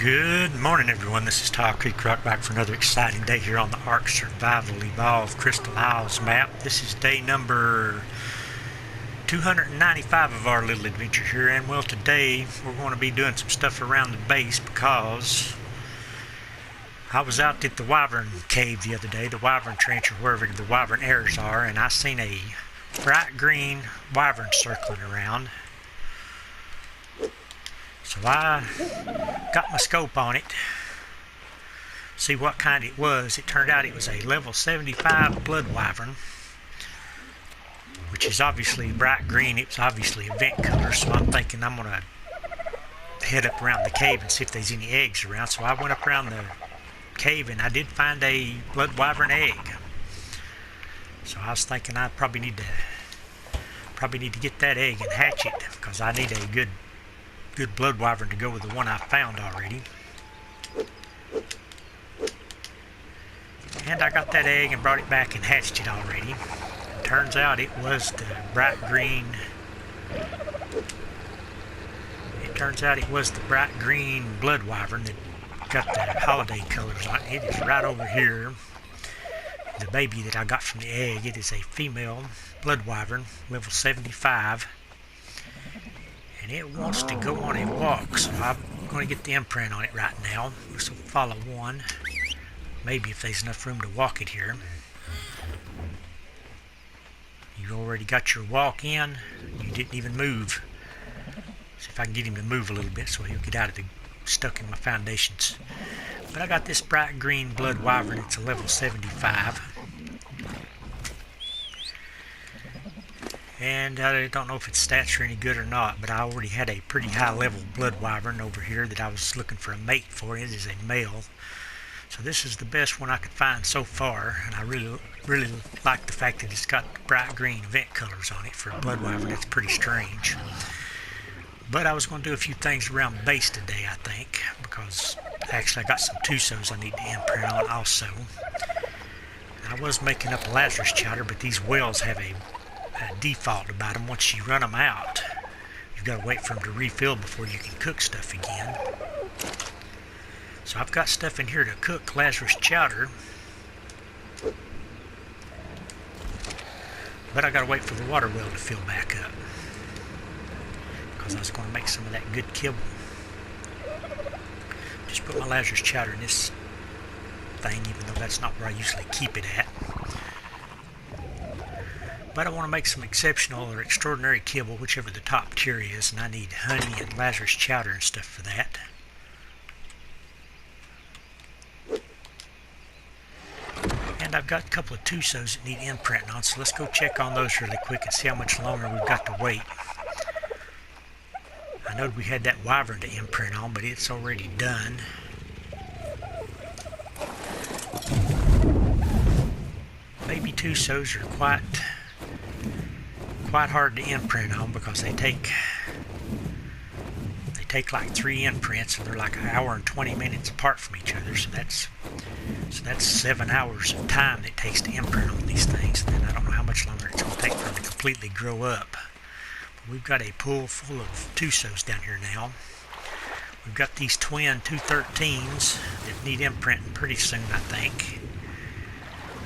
Good morning, everyone. This is Tek Raptor back for another exciting day here on the ARK Survival Evolved Crystal Isles map. This is day number 295 of our little adventure here, and well, today we're going to be doing some stuff around the base because I was out at the Wyvern cave the other day, the Wyvern trench or wherever the Wyvern airs are, and I seen a bright green Wyvern circling around. So I got my scope on it, see what kind it was. It turned out it was a level 75 Blood Wyvern, which is obviously bright green. It was obviously a vent color, so I'm thinking I'm going to head up around the cave and see if there's any eggs around. So I went up around the cave and I did find a Blood Wyvern egg. So I was thinking I probably need to get that egg and hatch it, because I need a good Blood Wyvern to go with the one I found already. And I got that egg and brought it back and hatched it already. It turns out it was the bright green. It turns out it was the bright green Blood Wyvern that got the holiday colors on it. It is right over here. The baby that I got from the egg, it is a female Blood Wyvern, level 75. And it wants to go on a walk, so I'm going to get the imprint on it right now. This will follow one, maybe if there's enough room to walk it here. You already got your walk in. You didn't even move. See if I can get him to move a little bit so he'll get out of the stuck in my foundations. But I got this bright green Blood Wyvern. It's a level 75. And I don't know if its stats are any good or not, but I already had a pretty high level Blood Wyvern over here that I was looking for a mate for. It is a male. So this is the best one I could find so far, and I really like the fact that it's got bright green vent colors on it for a Blood Wyvern. That's pretty strange. But I was going to do a few things around the base today, I think, because actually I got some Tosos I need to imprint on also. And I was making up Lazarus chowder, but these wells have a default about them. Once you run them out, you've got to wait for them to refill before you can cook stuff again. So I've got stuff in here to cook Lazarus chowder, but I got to wait for the water well to fill back up, because I was going to make some of that good kibble. Just put my Lazarus chowder in this thing, even though that's not where I usually keep it at. But I want to make some exceptional or extraordinary kibble, whichever the top tier is, and I need honey and Lazarus chowder and stuff for that. And I've got a couple of Tosos that need imprinting on, so let's go check on those really quick and see how much longer we've got to wait. I know we had that Wyvern to imprint on, but it's already done. Baby Tosos are quite hard to imprint on, because they take like 3 imprints, and they're like an hour and 20 minutes apart from each other. So that's 7 hours of time that it takes to imprint on these things. And then I don't know how much longer it's going to take for them to completely grow up. But we've got a pool full of Tosos down here now. We've got these twin 213s that need imprinting pretty soon, I think.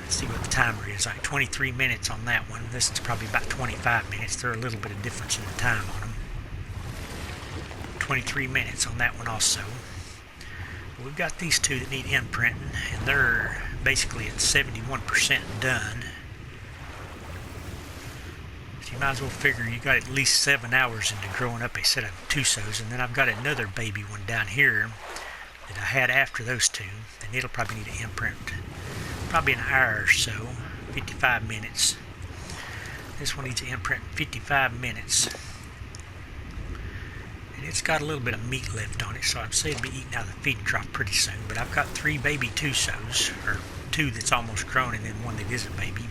Let's see what the timer is. Like 23 minutes on that one. This is probably about 25 minutes. There's a little bit of difference in the time on them. 23 minutes on that one also. We've got these two that need imprinting, and they're basically at 71% done. So you might as well figure you got at least 7 hours into growing up a set of Tosos. And then I've got another baby one down here that I had after those two, and it'll probably need an imprint. Probably an hour or so, 55 minutes. This one needs an imprint in 55 minutes. And it's got a little bit of meat left on it, so I'd say it'll be eaten out of the feeding trough pretty soon. But I've got 3 baby Tosos, or 2 that's almost grown and then 1 that isn't baby.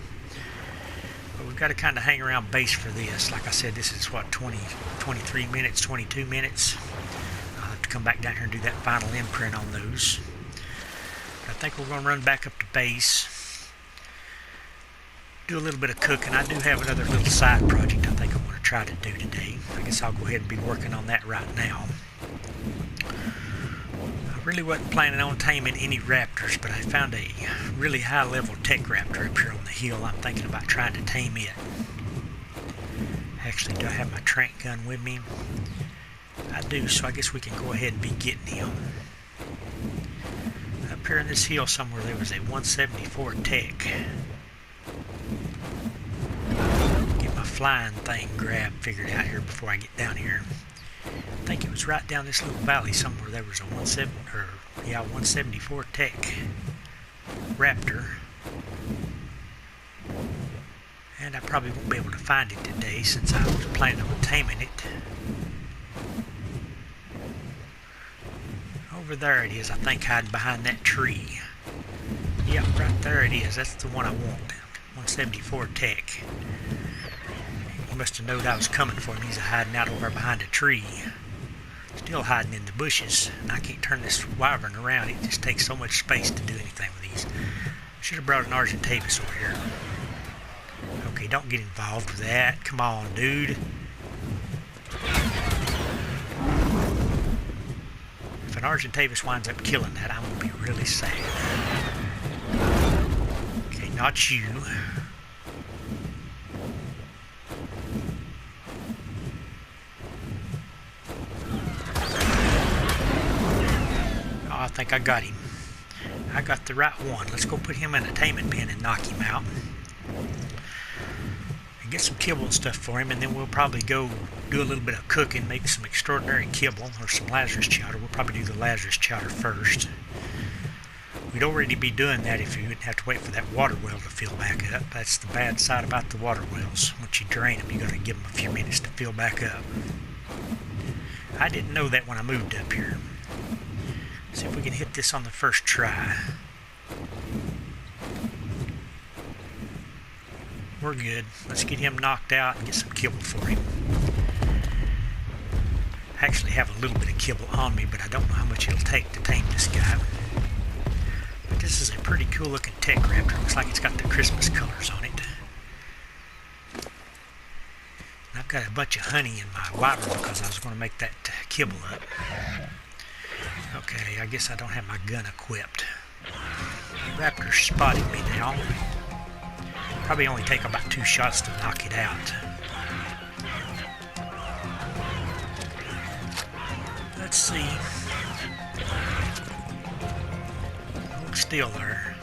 But we've got to kind of hang around base for this. Like I said, this is what, 23 minutes, 22 minutes. I'll have to come back down here and do that final imprint on those. I think we're going to run back up to base, do a little bit of cooking. I do have another little side project I think I'm going to try to do today. I guess I'll go ahead and be working on that right now. Really wasn't planning on taming any raptors, but I found a really high level Tek Raptor up here on the hill. I'm thinking about trying to tame it. Actually, do I have my trank gun with me? I do, so I guess we can go ahead and be getting him. Up here in this hill somewhere there was a 174 Tek. Get my flying thing figured out here before I get down here. I think it was right down this little valley somewhere there was a 174 Tek Raptor. And I probably won't be able to find it today since I was planning on taming it. Over there it is, I think, hiding behind that tree. Yep, right there it is. That's the one I want. 174 Tek. He must have known I was coming for him. He's hiding out over behind a tree. Still hiding in the bushes. And I can't turn this wyvern around. It just takes so much space to do anything with these. Should have brought an Tosoteuthis over here. Okay, don't get involved with that. Come on, dude. If an Tosoteuthis winds up killing that, I'm going to be really sad. Okay, not you. Oh, I think I got him. I got the right one. Let's go put him in a taming pen and knock him out. And get some kibble and stuff for him, and then we'll probably go do a little bit of cooking, make some extraordinary kibble or some Lazarus chowder. We'll probably do the Lazarus chowder first. We'd already be doing that if you didn't have to wait for that water well to fill back up. That's the bad side about the water wells. Once you drain them, you got to give them a few minutes to fill back up. I didn't know that when I moved up here. See if we can hit this on the first try. We're good. Let's get him knocked out and get some kibble for him. I actually have a little bit of kibble on me, but I don't know how much it'll take to tame this guy. But this is a pretty cool looking Tek Raptor. Looks like it's got the Christmas colors on it. And I've got a bunch of honey in my wyvern because I was going to make that kibble up. Okay, I guess I don't have my gun equipped. The raptor spotted me now. Probably only take about 2 shots to knock it out. Let's see. Look still there.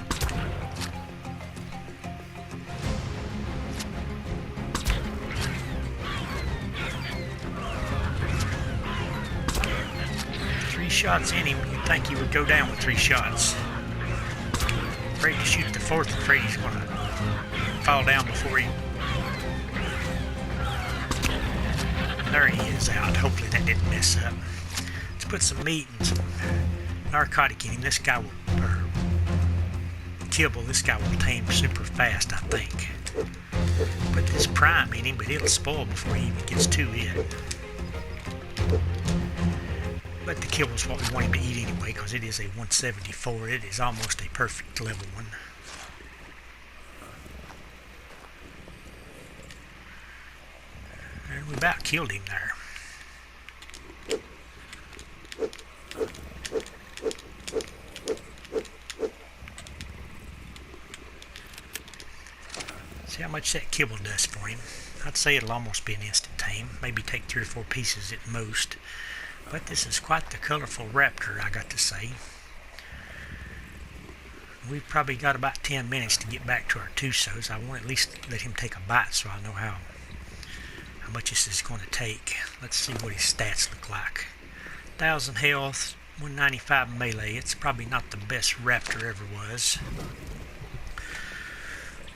Three shots in him. You'd think he would go down with 3 shots. Afraid to shoot the 4th. Afraid he's going to fall down before he... There he is out. Hopefully that didn't mess up. Let's put some meat and some narcotic in him. This guy will... kibble. This guy will tame super fast, I think. Put this prime in him, but it'll spoil before he even gets to it. But the kibble's what we want him to eat anyway, because it is a 174. It is almost a perfect level one. And we about killed him there. See how much that kibble does for him. I'd say it'll almost be an instant tame. Maybe take 3 or 4 pieces at most. But this is quite the colorful raptor, I got to say. We've probably got about 10 minutes to get back to our Tusos. I want to at least let him take a bite so I know how much this is going to take. Let's see what his stats look like. 1,000 health, 195 melee. It's probably not the best raptor ever was.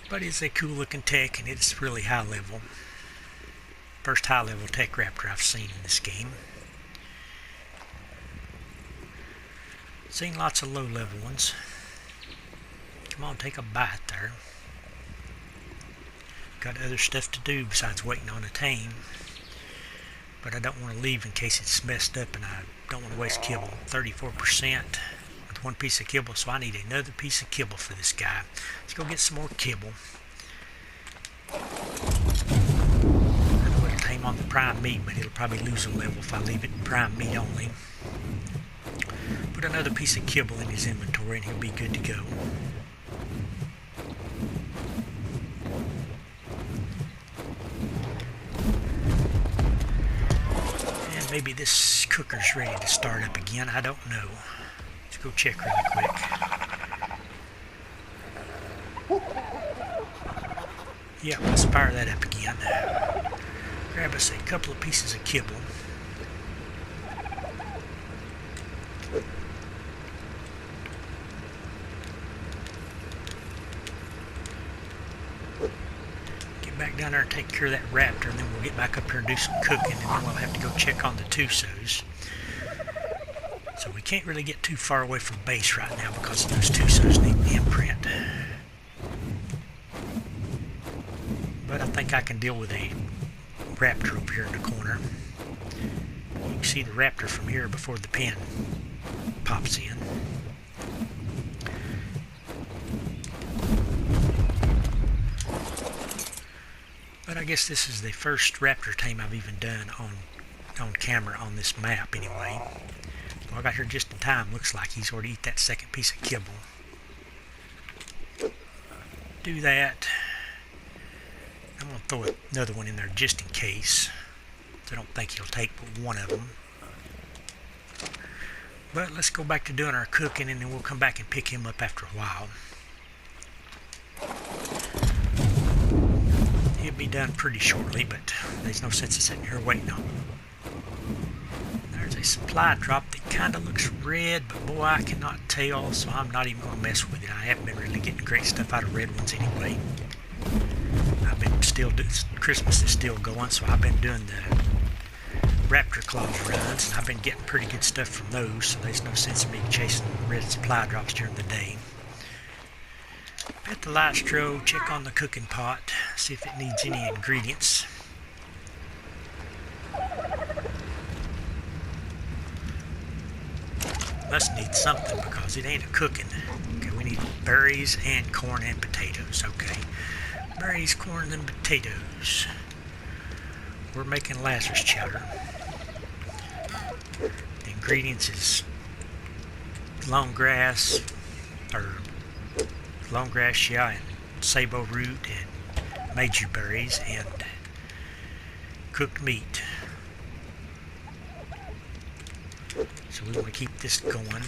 But it's a cool looking Tek, and it's really high level. First high level Tek Raptor I've seen in this game. Seen lots of low level ones. Come on, take a bite there. Got other stuff to do besides waiting on a tame. But I don't want to leave in case it's messed up, and I don't want to waste kibble. 34% with 1 piece of kibble, so I need another piece of kibble for this guy. Let's go get some more kibble. I know it'll tame on the prime meat, but it'll probably lose a level if I leave it prime meat only. Put another piece of kibble in his inventory and he'll be good to go. And maybe this cooker's ready to start up again. I don't know. Let's go check really quick. Yeah, let's fire that up again. Grab us a couple of pieces of kibble. Get back down there and take care of that raptor, and then we'll get back up here and do some cooking, and then we'll have to go check on the Tusos. So we can't really get too far away from base right now because those Tusos need the imprint. But I think I can deal with a raptor over here in the corner. You can see the raptor from here before the pen pops in. But I guess this is the first raptor tame I've even done on camera on this map anyway. Well, I got here just in time. Looks like he's already eat that second piece of kibble. Do that. I'm going to throw another one in there just in case. I don't think he'll take but one of them. But let's go back to doing our cooking, and then we'll come back and pick him up after a while. He'll be done pretty shortly, but there's no sense in sitting here waiting on him. There's a supply drop that kind of looks red, but boy, I cannot tell, so I'm not even going to mess with it. I haven't been really getting great stuff out of red ones anyway. I've been Christmas is still going, so I've been doing the Raptor Claws runs, and I've been getting pretty good stuff from those, so there's no sense in me chasing red supply drops during the day. At the light strobe, check on the cooking pot, see if it needs any ingredients. Must need something because it ain't a cooking. Okay, we need berries and corn and potatoes. Okay. Berries, corn, and potatoes. We're making Lazarus chowder. The ingredients is long grass, yeah, and sabo root, and meiju berries, and cooked meat. So we want to keep this going.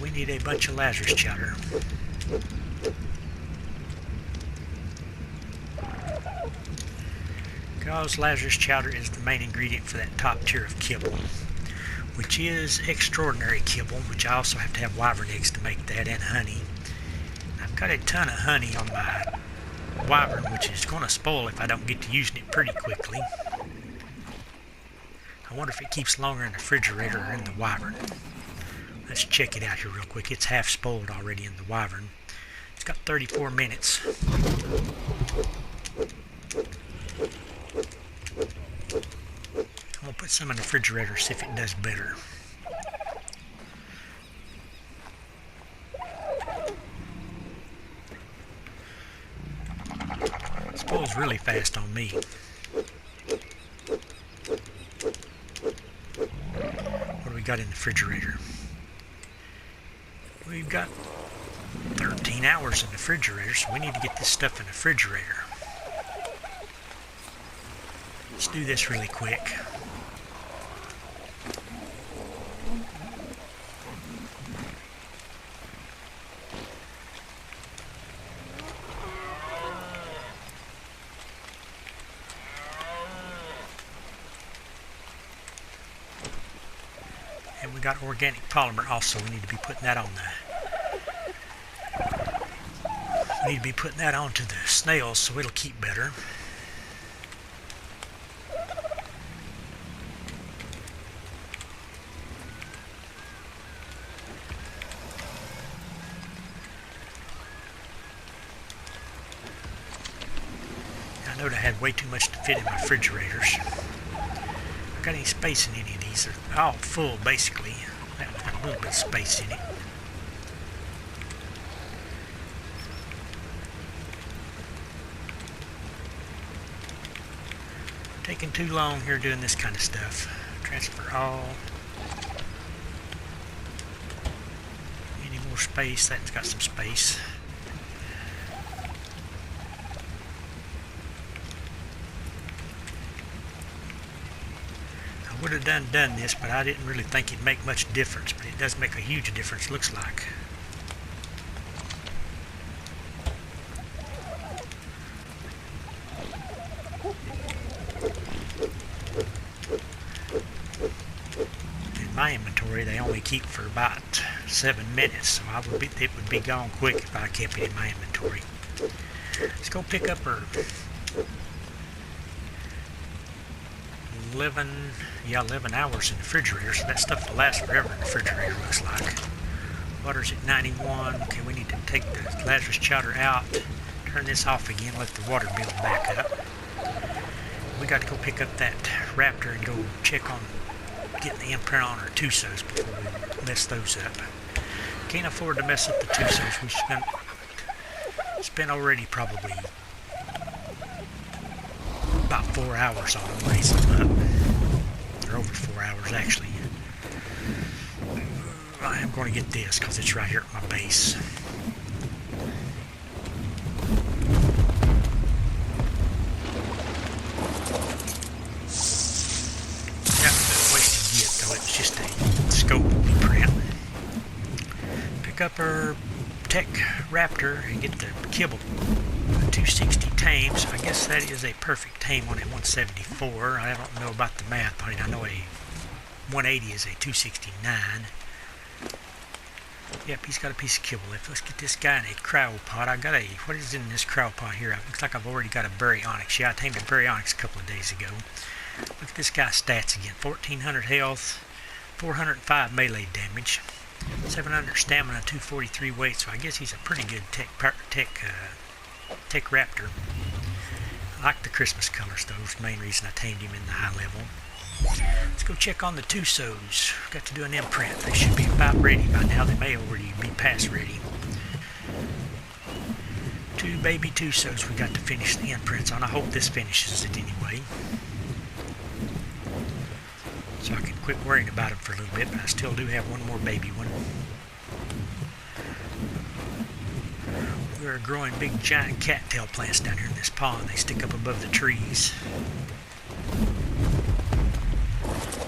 We need a bunch of Lazarus chowder. Because Lazarus chowder is the main ingredient for that top tier of kibble, which is extraordinary kibble, which I also have to have wyvern eggs to make that, and honey. I've got a ton of honey on my wyvern, which is going to spoil if I don't get to using it pretty quickly. I wonder if it keeps longer in the refrigerator or in the wyvern. Let's check it out here real quick. It's half spoiled already in the wyvern. It's got 34 minutes. I'm going to put some in the refrigerator, see if it does better. It spoils really fast on me. What do we got in the refrigerator? We've got 13 hours in the refrigerator, so we need to get this stuff in the refrigerator. Let's do this really quick. And we got organic polymer also. We need to be putting that on onto the snails so it'll keep better. I know I had way too much to fit in my refrigerators. I've got any space in any of these. They're all full basically. I've got a little bit of space in it. taking too long here doing this kind of stuff. Transfer all. Any more space? That's got some space. I would have done this, but I didn't really think it'd make much difference. But it does make a huge difference, looks like. In my inventory, they only keep for about 7 minutes, so it would be gone quick if I kept it in my inventory. Let's go pick up her 11 hours in the refrigerator, so that stuff will last forever in the refrigerator, looks like. Water's at 91. Okay, we need to take the Lazarus chowder out, turn this off again, let the water build back up. We got to go pick up that Raptor and go check on getting the imprint on our Tusos before we mess those up. Can't afford to mess up the Tusos. We've spent already probably about 4 hours on them, raising them up. Or over 4 hours, actually. I am going to get this because it's right here at my base. Yeah, no wasted yet, though. It was just a scope print. Pick up our Tek Raptor and get the kibble 260 tames. I guess that is a perfect tame on a 174. I don't know about the math on it. I know a 180 is a 269. Yep, he's got a piece of kibble left. Let's get this guy in a cryopod. I got a, what is in this cryopod here? It looks like I've already got a Baryonyx. Yeah, I tamed a Baryonyx a couple of days ago. Look at this guy's stats again. 1400 health, 405 melee damage, 700 stamina, 243 weight. So I guess he's a pretty good Tek Raptor. I like the Christmas colors, though. That's the main reason I tamed him in the high level. Let's go check on the Tusos. Got to do an imprint. They should be about ready by now. They may already be past ready. 2 baby Tusos we got to finish the imprints on. I hope this finishes it anyway. So I can quit worrying about them for a little bit, but I still do have one more baby one. We're growing big giant cattail plants down here in this pond. They stick up above the trees.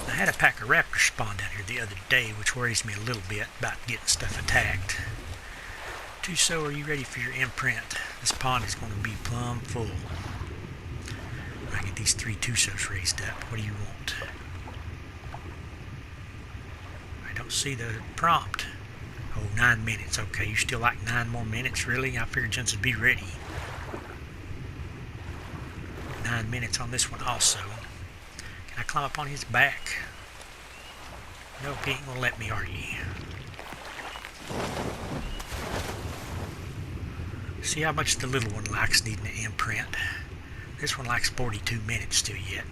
I had a pack of raptors spawn down here the other day, which worries me a little bit about getting stuff attacked. Tuso, are you ready for your imprint? This pond is going to be plumb full. I get these 3 Tusos raised up. What do you want? I don't see the prompt. Oh, 9 minutes. Okay, you still like 9 more minutes? Really? I figured Jones would be ready. 9 minutes on this one also. Can I climb up on his back? Nope, he ain't gonna let me, are you? See how much the little one likes needing an imprint. This one likes 42 minutes still yet.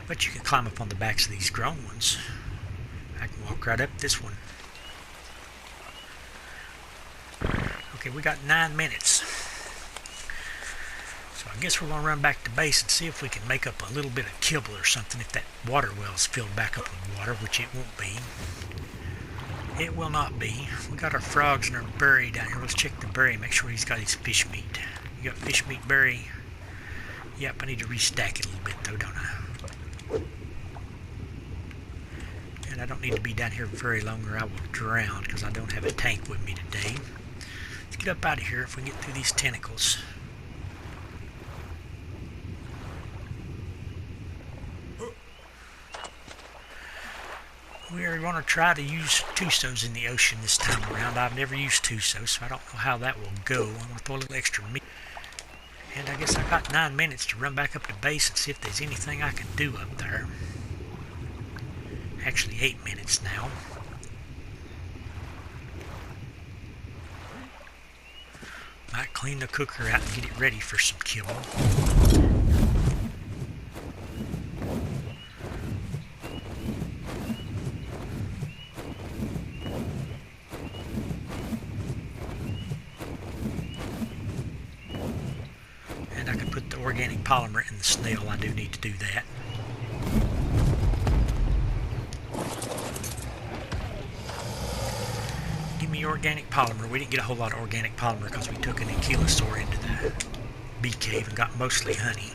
But you can climb up on the backs of these grown ones. I can walk right up this one. Okay, we got 9 minutes. So I guess we're going to run back to base and see if we can make up a little bit of kibble or something if that water well's filled back up with water, which it won't be. It will not be. We got our frogs and our berry down here. Let's check the berry, make sure he's got his fish meat. You got fish meat berry? Yep, I need to restack it a little bit though, don't I? And I don't need to be down here very long or I will drown because I don't have a tank with me today. Let's get up out of here if we can get through these tentacles. We are going to try to use Tusos in the ocean this time around. I've never used Tusos, so I don't know how that will go. I'm going to throw a little extra meat. And I guess I got 9 minutes to run back up to base and see if there's anything I can do up there. Actually 8 minutes now. Might clean the cooker out and get it ready for some kibble. organic polymer in the snail. I do need to do that. Give me organic polymer. We didn't get a whole lot of organic polymer because we took an ankylosaur into the bee cave and got mostly honey.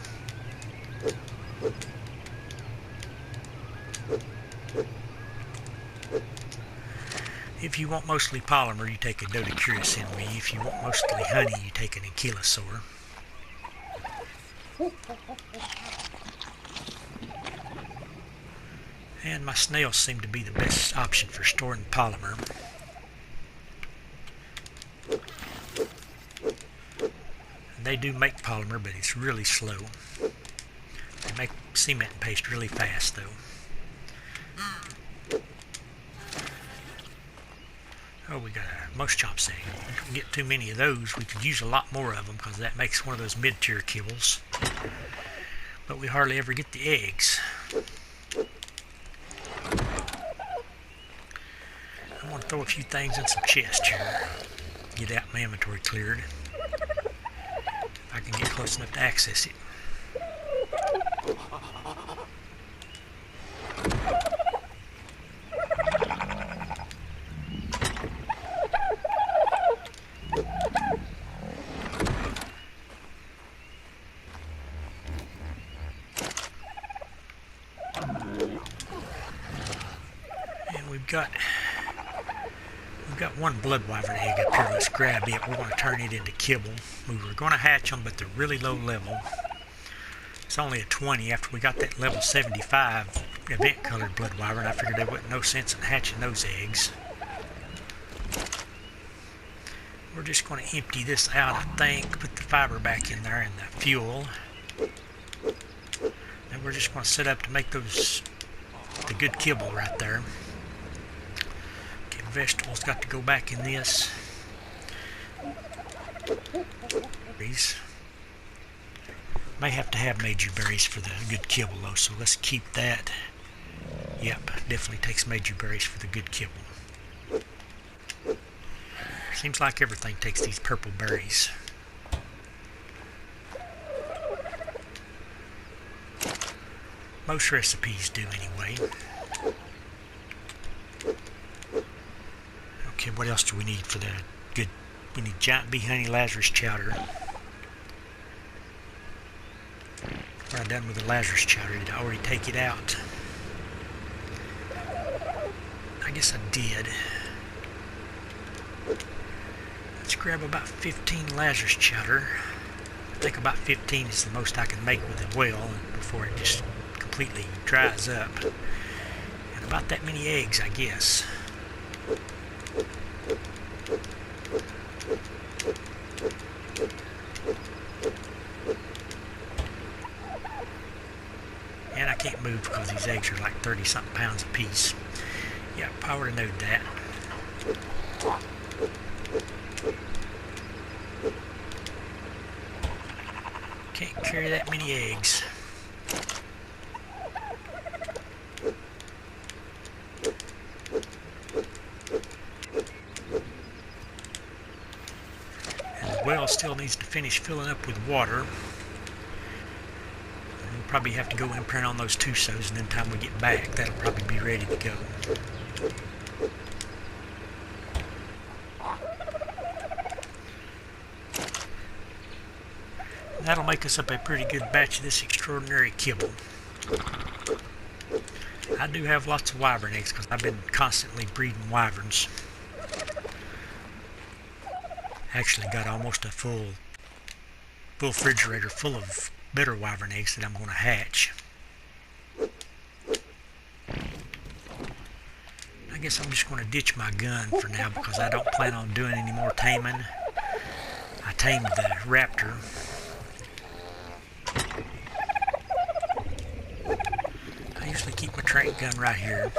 If you want mostly polymer, you take a Dodecurious enemy. If you want mostly honey, you take an ankylosaur. And my snails seem to be the best option for storing polymer. And they do make polymer, but it's really slow. They make cement paste really fast, though. Oh, we got a most chomps egg. We don't get too many of those. We could use a lot more of them because that makes one of those mid-tier kibbles. But we hardly ever get the eggs. I want to throw a few things in some chests here. Get out my inventory cleared. If I can get close enough to access it. We've got one Blood Wyvern egg up here. Let's grab it. We're going to turn it into kibble. We were going to hatch them, but they're really low level. It's only a 20. After we got that level 75 event colored Blood Wyvern, I figured there wasn't no sense in hatching those eggs. We're just going to empty this out, I think. Put the fiber back in there and the fuel. And we're just going to set up to make those the good kibble right there. Vegetables got to go back in this. Berries. May have to have major berries for the good kibble though, so let's keep that. Yep, definitely takes major berries for the good kibble. Seems like everything takes these purple berries. Most recipes do anyway. Okay, what else do we need for the good? We need giant bee honey Lazarus chowder. We're done with the Lazarus chowder. Did I already take it out? I guess I did. Let's grab about 15 Lazarus chowder. I think about 15 is the most I can make with it well before it just completely dries up. And about that many eggs, I guess. And I can't move because these eggs are like 30-something pounds a piece. Yeah, I would have known that. Can't carry that many eggs. And the well still needs to finish filling up with water. We'll probably have to go imprint on those Tosoteuthis, and then time we get back, that'll probably be ready to go. That'll make us up a pretty good batch of this extraordinary kibble. I do have lots of wyvern eggs because I've been constantly breeding wyverns. Actually got almost a full refrigerator full of better wyvern eggs that I'm going to hatch. I guess I'm just going to ditch my gun for now because I don't plan on doing any more taming. I tamed the raptor. I usually keep my trank gun right here.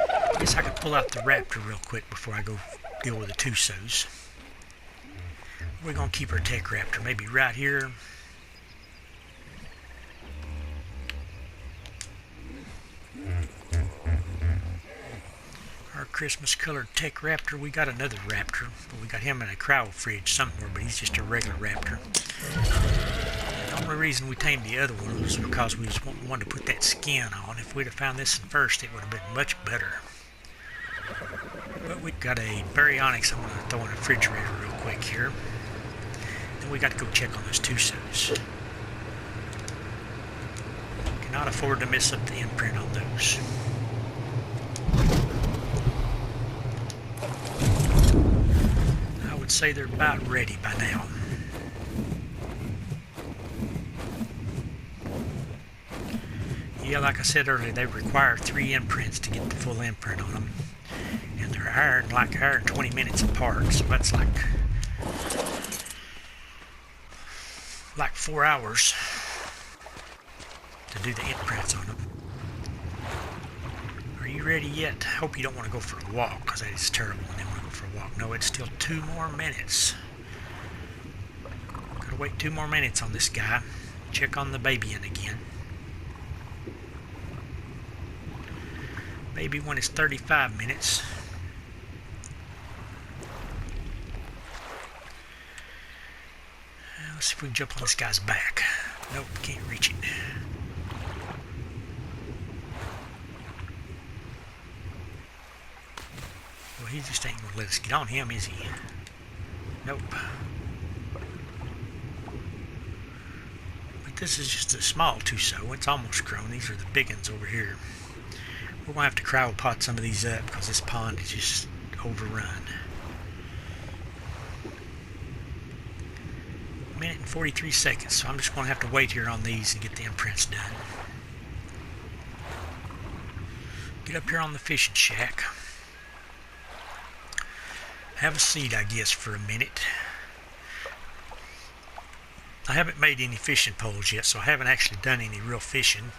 I guess I could pull out the raptor real quick before I go deal with the Tosoteuthis. We're going to keep our Tek Raptor maybe right here. Our Christmas colored Tek Raptor. We got another raptor, but we got him in a cryo fridge somewhere, but he's just a regular raptor. The only reason we tamed the other one was because we was wanting to put that skin on. If we'd have found this one first, it would have been much better. But we've got a baryonyx I'm going to throw in the refrigerator real quick here. Then we got to go check on those Tosoteuthis. Cannot afford to mess up the imprint on those. I would say they're about ready by now. Yeah, like I said earlier, they require 3 imprints to get the full imprint on them. And they're iron 20 minutes apart, so that's like 4 hours to do the imprints on them. Are you ready yet? I hope you don't want to go for a walk, because that is terrible when they want to go for a walk. No, it's still 2 more minutes. Gotta wait 2 more minutes on this guy. Check on the baby in again. Baby one is 35 minutes. Let's see if we can jump on this guy's back. Nope, can't reach it. Well, he just ain't gonna let us get on him, is he? Nope. But this is just a small Tuso. It's almost grown. These are the big ones over here. We're going to have to cryopot some of these up because this pond is just overrun. 1 minute and 43 seconds, so I'm just going to have to wait here on these and get the imprints done. Get up here on the fishing shack. Have a seat, I guess, for a minute. I haven't made any fishing poles yet, so I haven't actually done any real fishing.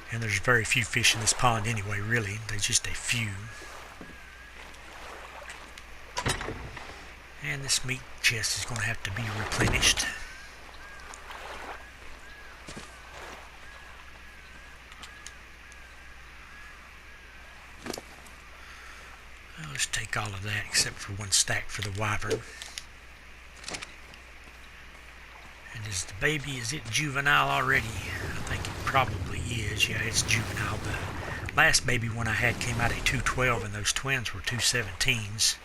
And there's very few fish in this pond anyway, really. There's just a few. And this meat chest is going to have to be replenished. I'll just take all of that except for 1 stack for the wyvern. And is the baby, is it juvenile already? I think it probably is. Yeah, it's juvenile. The last baby one I had came out a 212 and those twins were 217s.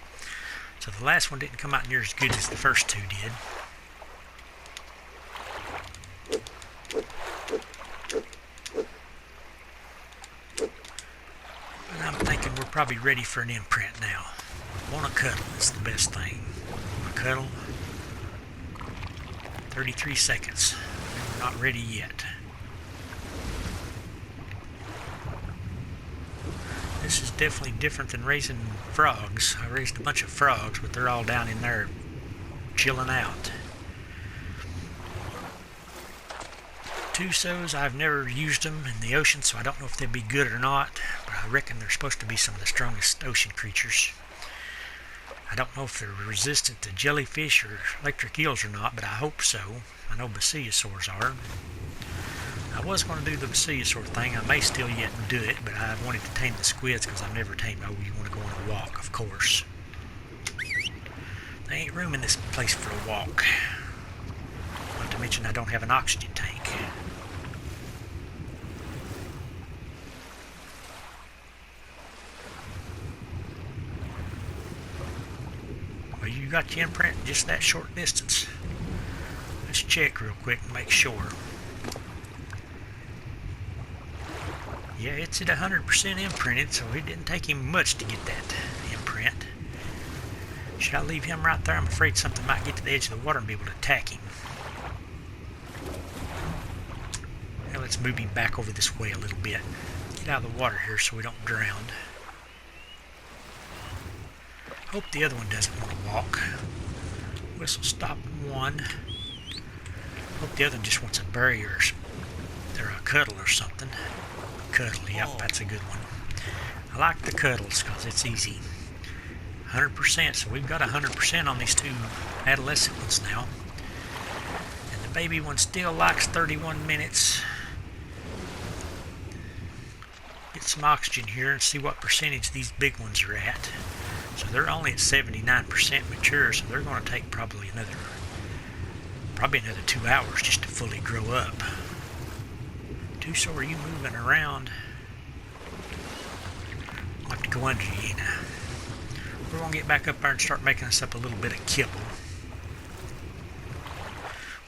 So the last one didn't come out near as good as the first 2 did. But I'm thinking we're probably ready for an imprint now. Want to cuddle is the best thing. Want to cuddle. 33 seconds. We're not ready yet. This is definitely different than raising frogs. I raised a bunch of frogs, but they're all down in there chilling out. Tusos, I've never used them in the ocean, so I don't know if they'd be good or not, but I reckon they're supposed to be some of the strongest ocean creatures. I don't know if they're resistant to jellyfish or electric eels or not, but I hope so. I know basiosaurs are. I was going to do the basiosaur thing. I may still yet do it, but I wanted to tame the squids because I've never tamed. Oh, you want to go on a walk, of course. There ain't room in this place for a walk. Not to mention I don't have an oxygen tank. Well, you got your imprint in just that short distance. Let's check real quick and make sure. Yeah, it's at 100% imprinted, so it didn't take him much to get that imprint. Should I leave him right there? I'm afraid something might get to the edge of the water and be able to attack him. Now let's move him back over this way a little bit. Get out of the water here so we don't drown. Hope the other one doesn't want to walk. Whistle stop 1. Hope the other one just wants a barrier or a cuddle or something. Cuddle, yep, that's a good one. I like the cuddles because it's easy. 100%, so we've got 100% on these 2 adolescent ones now. And the baby one still likes 31 minutes. Get some oxygen here and see what percentage these big ones are at. So they're only at 79% mature, so they're going to take probably another probably another 2 hours just to fully grow up. Tuso, are you moving around? I'll have to go under you now. We're going to get back up there and start making us up a little bit of kibble.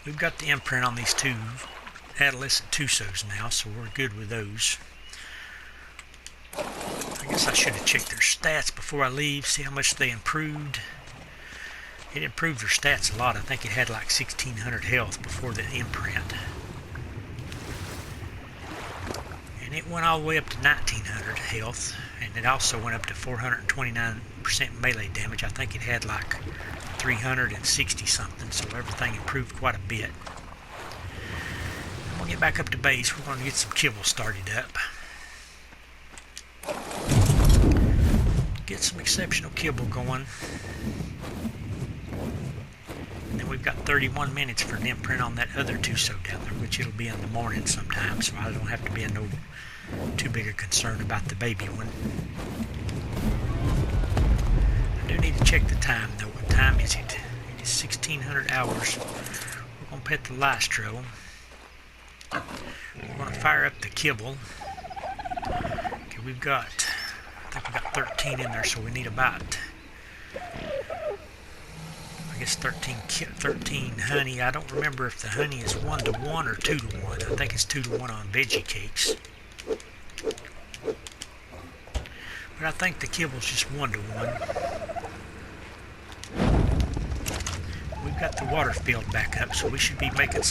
We've got the imprint on these 2 adolescent Tusos now, so we're good with those. I guess I should have checked their stats before I leave, see how much they improved. It improved their stats a lot. I think it had like 1600 health before the imprint. And it went all the way up to 1900 health, and it also went up to 429% melee damage. I think it had like 360 something, so everything improved quite a bit. I'm going to get back up to base. We're going to get some kibble started up. Get some exceptional kibble going. And then we've got 31 minutes for an imprint on that other Tuso down there, which it'll be in the morning sometime, so I don't have to be in no too big a concern about the baby one. I do need to check the time though. What time is it? It is 1600 hours. We're going to pet the Lystro. We're going to fire up the kibble. Okay, I think we've got 13 in there, so we need about, I guess 13 honey. I don't remember if the honey is 1 to 1 or 2 to 1. I think it's 2 to 1 on veggie cakes. But I think the kibble's just 1 to 1. We've got the water filled back up, so we should be making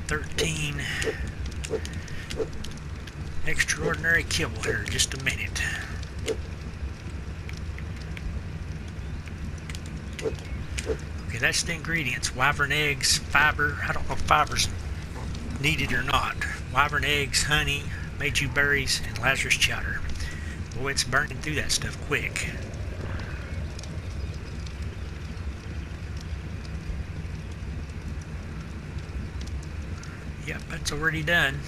13 extraordinary kibble here in just a minute. Okay, that's the ingredients. Wyvern eggs, fiber. I don't know if fiber's needed or not. Wyvern eggs, honey, Meiju berries, and Lazarus chowder. Boy, it's burning through that stuff quick. Yep, that's already done.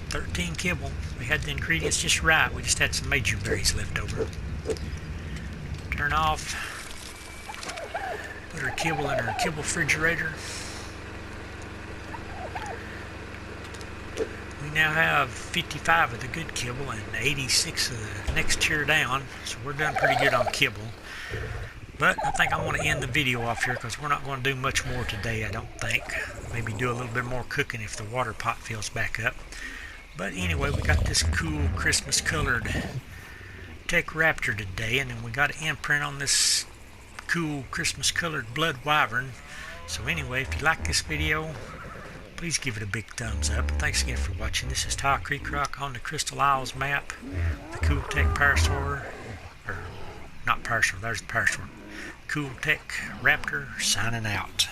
13 kibble. We had the ingredients just right. We just had some Meiju berries left over. Turn off. Put our kibble in our kibble refrigerator. We now have 55 of the good kibble and 86 of the next tier down, so we're done pretty good on kibble. But I think I'm going to end the video off here because we're not going to do much more today, I don't think. Maybe do a little bit more cooking if the water pot fills back up. But anyway, we got this cool Christmas colored Tek Raptor today, and then we got an imprint on this cool Christmas colored Blood Wyvern. So anyway, if you like this video, please give it a big thumbs up. Thanks again for watching. This is Ty Creek Rock on the Crystal Isles map. The cool Tek Parasaur, or not Parasaur, there's the Parasaur. Cool Tek Raptor signing out.